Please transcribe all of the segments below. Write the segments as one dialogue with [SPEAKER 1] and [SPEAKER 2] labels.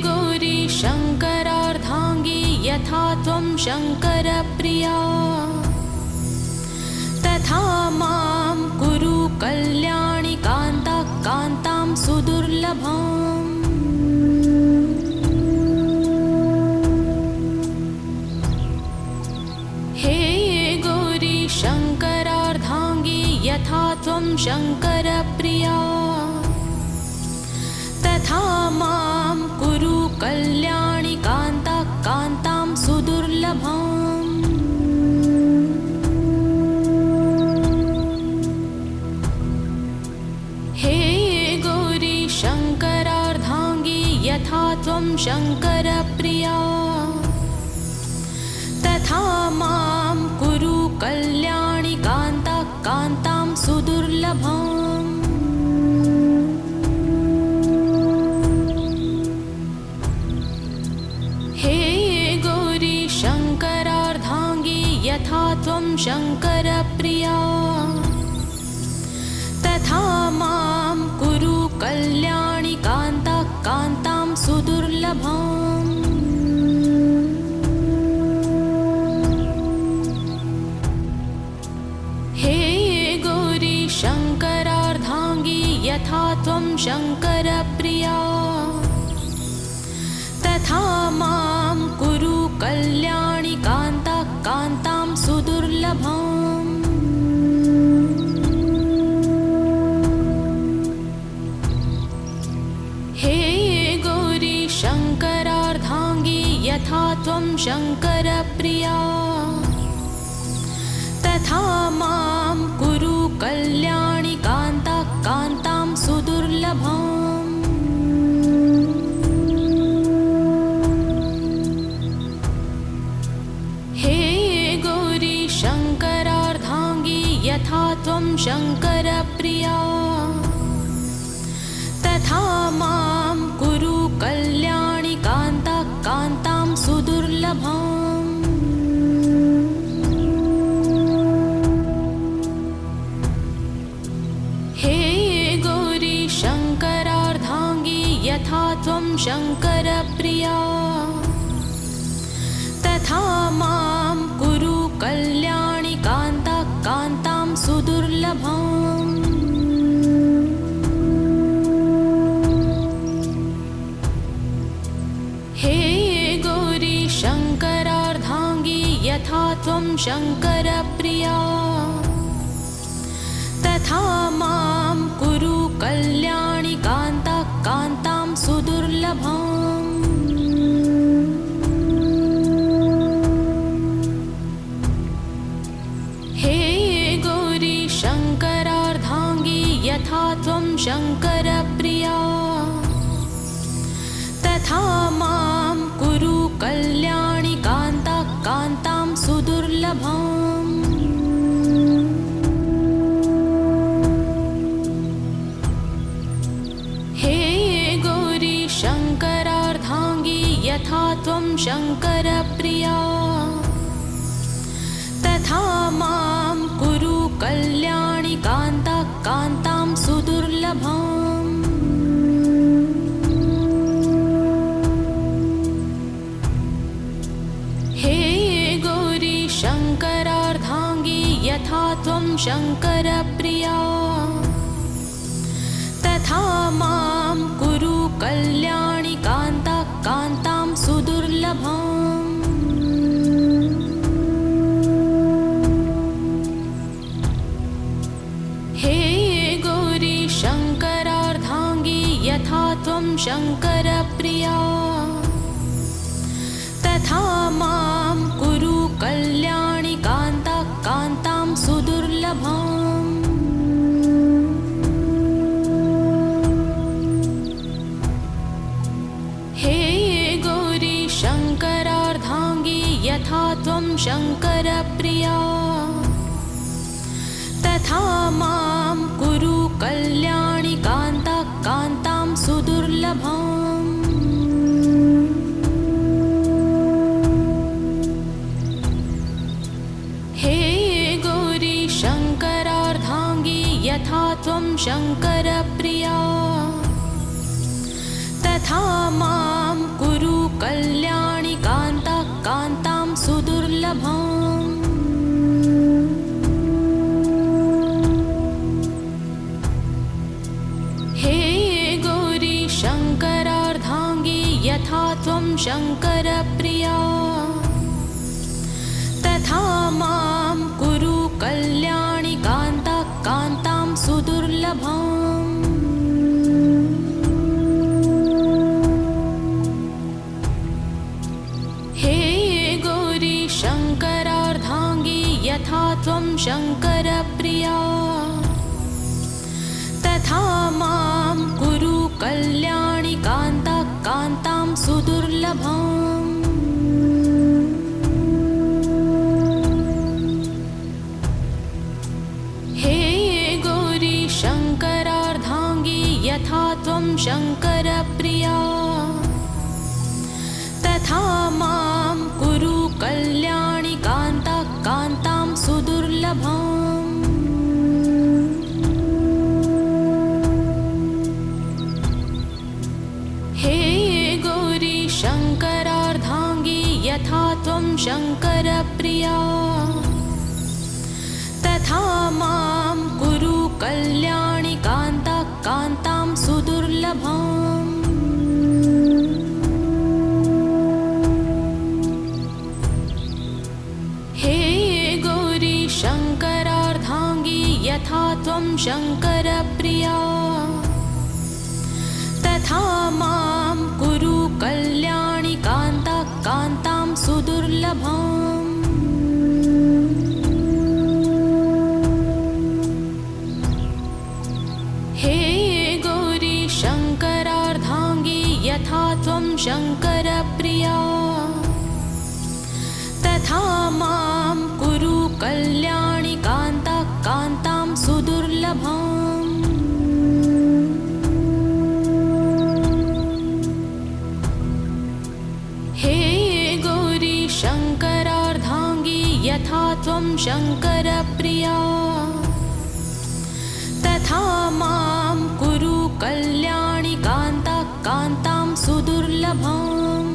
[SPEAKER 1] गौरी शङ्करार्धाङ्गी यथा त्वं शङ्करप्रिया तथा मां कुरु कल्याणि कान्ता कान्तां सुदुर्लभाम्। हे गौरी शङ्करार्धाङ्गी यथा त्वं शङ्करप्रिया तथा मां कुरु कल्याणि कान्ता कान्तां सुदुर्लभाम्। हे गौरी शङ्करार्धाङ्गी यथा त्वं शङ्करप्रिया तथा मां कुरु कल्याणि कान्ता कान्तां सुदुर्लभाम्। हे गौरी शङ्करार्धाङ्गी यथा त्वं शङ्करप्रिया तथा मां कुरु कल्याणि कान्ता कान्तां सुदुर्लभाम्। हे गौरी शङ्करार्धाङ्गी यथा त्वं शङ्करप्रिया तथा मां कुरु कल्याणि कान्ता कान्तां सुदुर्लभाम्। हे गौरी शङ्करार्धाङ्गी यथा त्वं शङ्करप्रिया तथा मां कुरु कल्याणि कान्ता कान्तां सुदुर्लभाम्। हे गौरी शङ्करार्धाङ्गी यथा त्वं शङ्करप्रिया तथा मां कुरु कल्याणि कान्ता कान्तां सुदुर्लभाम्। हे गौरी शङ्करार्धाङ्गी यथा त्वं शङ्करप्रिया तथा मां कुरु कल्याणि कान्ता कान्तां सुदुर्लभाम्। हे गौरी शङ्करार्धाङ्गी यथा त्वं शङ्करप्रिया तथा मां कुरु कल्याणि कान्ता कान्तां सुदुर्लभाम्। हे गौरी शङ्करार्धाङ्गी यथा त्वं शङ्करप्रिया तथा मां कुरु कल्याणि कान्ता कान्तां सुदुर्लभाम्। हे गौरी शङ्करार्धाङ्गी यथा त्वं शङ्करप्रिया तथा मां कुरु कल्याणि कान्ता कान्तां सुदुर्लभाम्। हे गौरी शङ्करार्धाङ्गी यथा त्वं शङ्करप्रिया तथा मां कुरु कल्याणि कान्ता कान्तां सुदुर्लभाम्। हे गौरी शङ्करार्धाङ्गी यथा त्वं शङ्करप्रिया तथा मां कुरु कल्याणि कान्ता कान्तां सुदुर्लभाम्। हे गौरी शङ्करार्धाङ्गी यथा त्वं शङ्करप्रिया तथा मां कुरु कल्याणि कान्ता कान्तां सुदुर्लभाम्। हे गौरी शङ्करार्धाङ्गी यथा त्वं शङ्करप्रिया तथा मां सुदुर्लभम्। हे गौरी शङ्करार्धाङ्गी यथा त्वं शङ्करप्रिया तथा मां कुरु कल्याणि कान्ता कान्तां सुदुर्लभम्। हे गौरी शङ्करार्धाङ्गी यथा त्वं शङ्करप्रिया तथा मां कुरु कल्याणि कान्ता कान्तां सुदुर्लभम्। हे गौरी शङ्करार्धाङ्गी यथा त्वं शङ्करप्रिया तथा मां कुरु कल्याणि कान्ता कान्तां सुदुर्लभम्। हे गौरी शङ्करार्धाङ्गी यथा त्वं शङ्करप्रिया तथा मां कुरु कल्याणि कान्ता कान्तां सुदुर्लभम्। हे गौरी शङ्करार्धाङ्गी यथा त्वं शङ्करप्रिया तथा मां कुरु कल्याणि कान्ता कान्तां सुदुर्लभम्। हे गौरी शङ्करार्धाङ्गी यथा त्वं शङ्करप्रिया तथा मां कुरु कल्याणि कान्ता कान्तां सुदुर्लभम्। हे गौरी शङ्करार्धाङ्गी यथा त्वं शङ्करप्रिया तथा मां कुरु कल्याणि कान्ता कान्तां सुदुर्लभम्।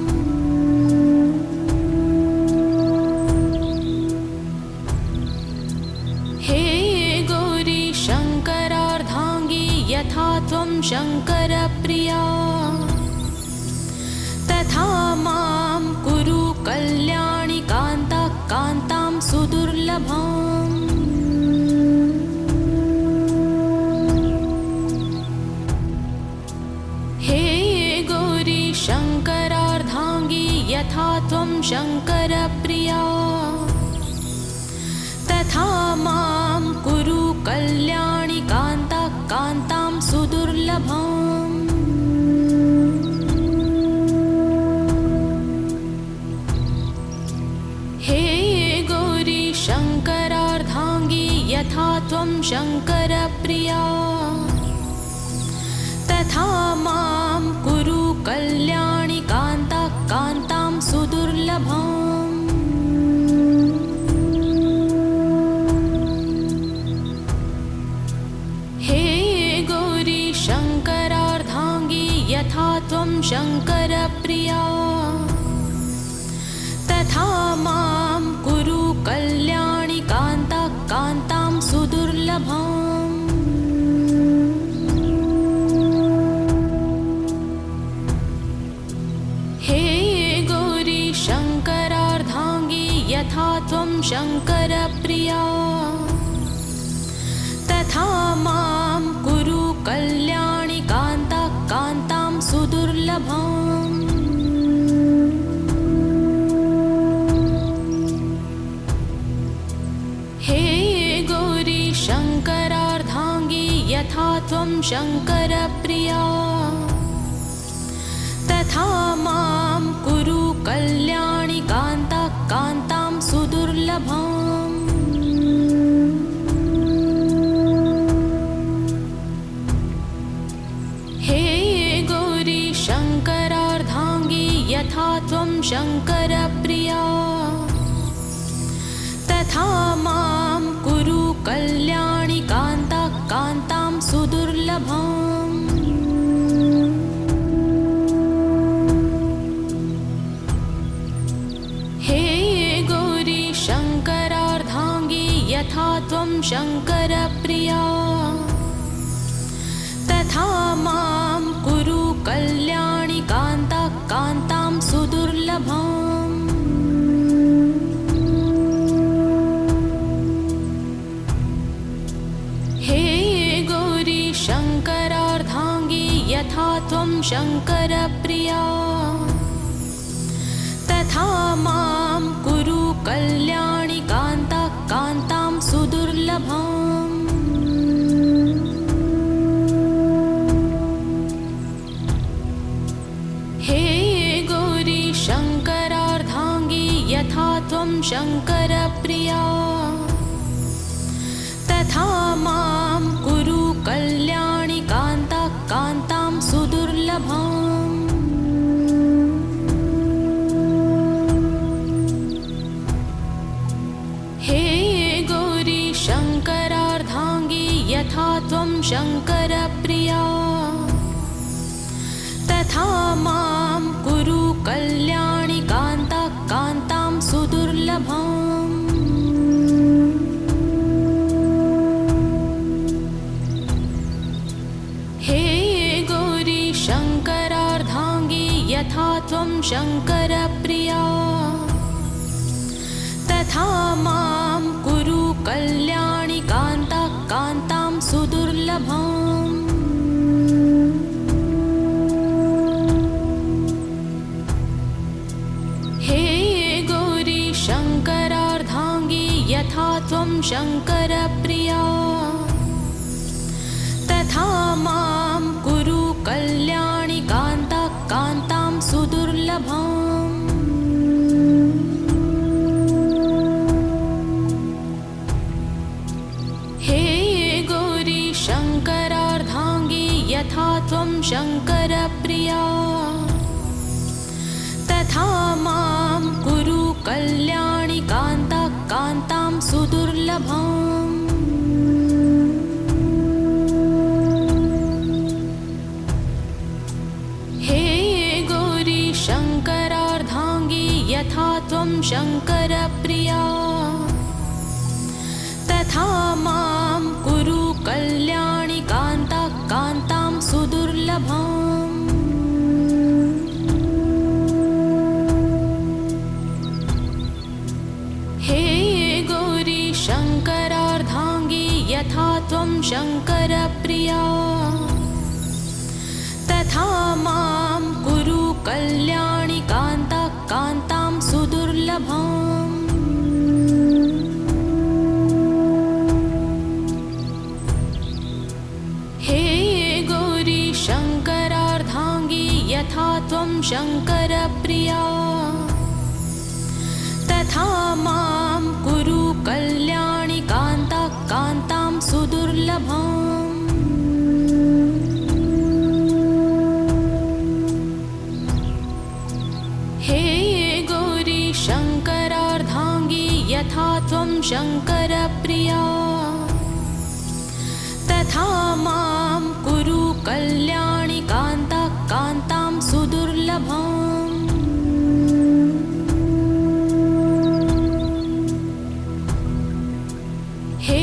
[SPEAKER 1] हे गौरी शङ्करार्धाङ्गी यथा त्वं शङ्करप्रिया तथा मां कुरु कल्याणि कान्ता कान्तां सुदुर्लभम्। हे गौरी शङ्करार्धाङ्गी यथा त्वं शङ्करप्रिया तथा मां कुरु कल्याणि कान्ता कान्तां सुदुर्लभम्। हे गौरी शङ्करार्धाङ्गी यथा त्वं शङ्करप्रिया तथा मां कुरु कल्याणि कान्ता कान्तां सुदुर्लभम्। हे गौरी शङ्करार्धाङ्गी यथा त्वं शङ्करप्रिया तथा मां कुरु कल्याणि कान्ता कान्तां सुदुर्लभम्। हे गौरी शङ्करार्धाङ्गी यथा त्वं शङ्करप्रिया तथा मां कुरु कल्याणि कान्ता कान्तां सुदुर्लभम्। हे गौरी शङ्करार्धाङ्गी यथा त्वं शङ्करप्रिया तथा मां कुरु कल्याणि कान्ता कान्तां सुदुर्लभम्। हे गौरी शङ्करार्धाङ्गी यथा त्वं शङ्करप्रिया तथा मां कुरु कल्याणि कान्ता कान्तां सुदुर्लभम्। हे गौरी शङ्करप्रिया तथा मां कुरु कल्याणि कान्ता कान्तां सुदुर्लभाम् हे गौरी शङ्करार्धाङ्गी यथा त्वं शङ्करप्रिया तथा मां कुरु कल्याणि कान्ता कान्तां सुदुर्लभाम् हे गौरी शङ्करार्धाङ्गी यथा त्वं शङ्करप्रिया तथा मां कुरु कल्याणि कान्ता कान्तां सुदुर्लभाम् हे गौरी शङ्करार्धाङ्गी यथा त्वं शङ्करप्रिया तथा मां कुरु कल्याणि कान्ता कान्तां सुदुर्लभाम् हे गौरी शङ्करार्धाङ्गी यथा त्वं शङ्करप्रिया तथा मां कुरु कल्याणि कान्ता कान्तां सुदुर्लभाम् हे गौरी शङ्करार्धाङ्गी यथा त्वं शङ्करप्रिया तथा मां कुरु कल्याणि कान्ता कान्तां सुदुर्लभाम् हे गौरी शङ्करार्धाङ्गी यथा त्वं शङ्करप्रिया तथा मां कुरु कल्याणि कान्ता कान्तां सुदुर्लभाम् हे गौरी शङ्करार्धाङ्गी यथा त्वं शङ्करप्रिया तथा मां कुरु कल्याणि कान्ता कान्तां सुदुर्लभाम् हे गौरी शङ्करार्धाङ्गी यथा त्वं शङ्करप्रिया तथा मां कुरु कल्याणि कान्ता कान्तां सुदुर्लभाम् हे गौरी शङ्करार्धाङ्गी यथा त्वं शङ्करप्रिया तथा मां कुरु कल्याणि कान्ता कान्तां सुदुर्लभाम् हे गौरी शङ्करार्धाङ्गी यथा त्वं शङ्करप्रिया तथा मां कुरु कल्याणि कान्ता कान्तां सुदुर्लभाम् हे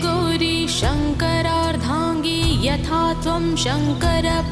[SPEAKER 1] गौरी शङ्करार्धाङ्गी यथा त्वं शङ्करप्रिया